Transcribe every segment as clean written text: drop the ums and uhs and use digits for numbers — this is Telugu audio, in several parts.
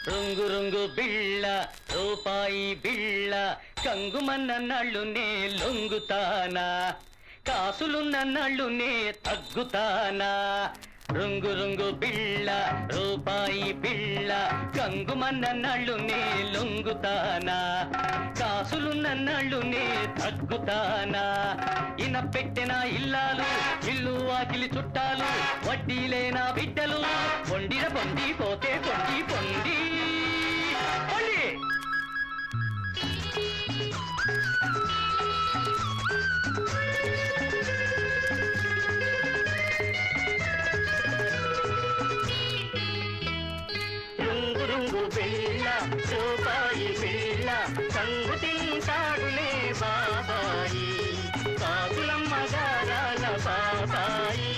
రుంగు రుంగు బిళ్ళ రూపాయి బిళ్ళ కంగుమన్న నళ్ళు నే లొంగుతానా కాసులున్న నళ్ళు నే తగ్గుతానా రుంగు రుంగు బిళ్ళ రూపాయి బిళ్ళ కంగుమన్న నళ్ళు నే లొంగుతానా కాసులున్న నళ్ళు నే తగ్గుతానా ఇన పెట్టెన ఇల్లాలు ఇల్లు వాకిలి చుట్టాలు వడ్డీలేనా బిడ్డలు పొండిన పొండి పోతే పొండి పొండి పొండి రూపాయి బిళ్ళ సంగు తింటాడులే బాబాయి కాకులమ్మ గారాల బాబాయి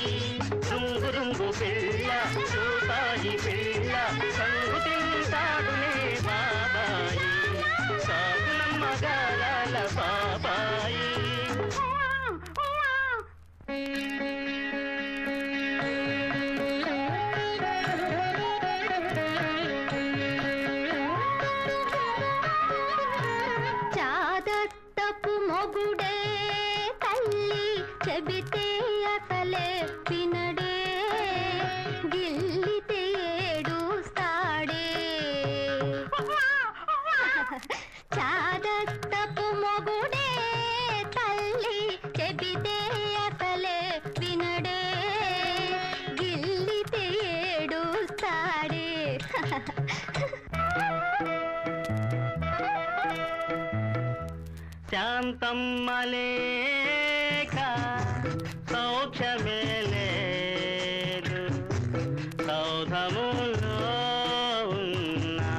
రుంగు రుంగు బిళ్ళ రూపాయి బిళ్ళ సంగు తింటాడులే బాబాయి కాకులమ్మ గారాల బాబాయి మొగుడే తల్లి చెబితే అసలే వినడే గిల్లితే ఏడుస్తాడే చాదస్తపు మొగుడే తల్లి చెబితే అసలే వినడే గిల్లితే ఏడుస్తాడే శాంతమ్మ లేక సౌఖ్యమే లేదు సౌధములో ఉన్నా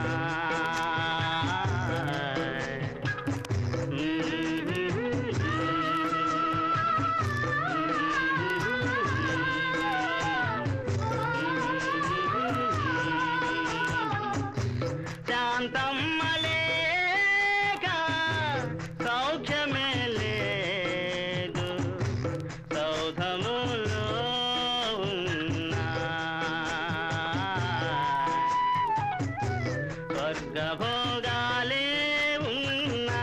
శాంతమ్మ సౌఖ్యమే లేదు సౌధములో ఉన్నా స్వర్గభోగాలే ఉన్నా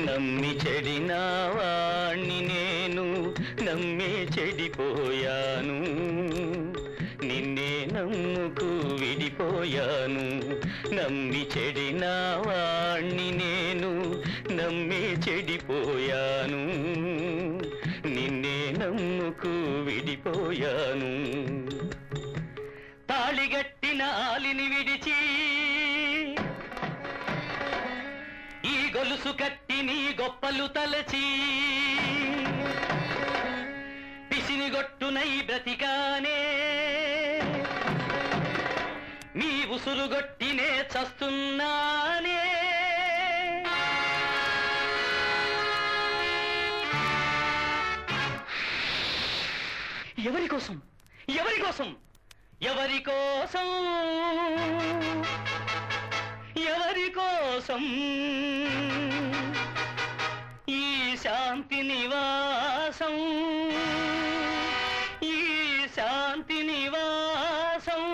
నమ్మి చెడిన వాణ్ణి నేను నమ్మే చెడిపోయాను నిన్నే నమ్ముకు విడిపోయాను నమ్మి చెడిన వాణ్ణి నేను నమ్మే చెడిపోయాను నిన్నే నమ్ముకు విడిపోయాను తాళిగట్టిన ఆలిని విడిచి ఈ గొలుసు కట్టి నీ గొప్పలు తలచి పిసినిగొట్టునై బ్రతికానే మీ ఉసురుగొట్టినే చస్తున్నానే ఎవరి కోసం ఎవరి కోసం ఎవరి కోసం ఎవరి కోసం ఈ శాంతి నివాసం ఈ శాంతి నివాసం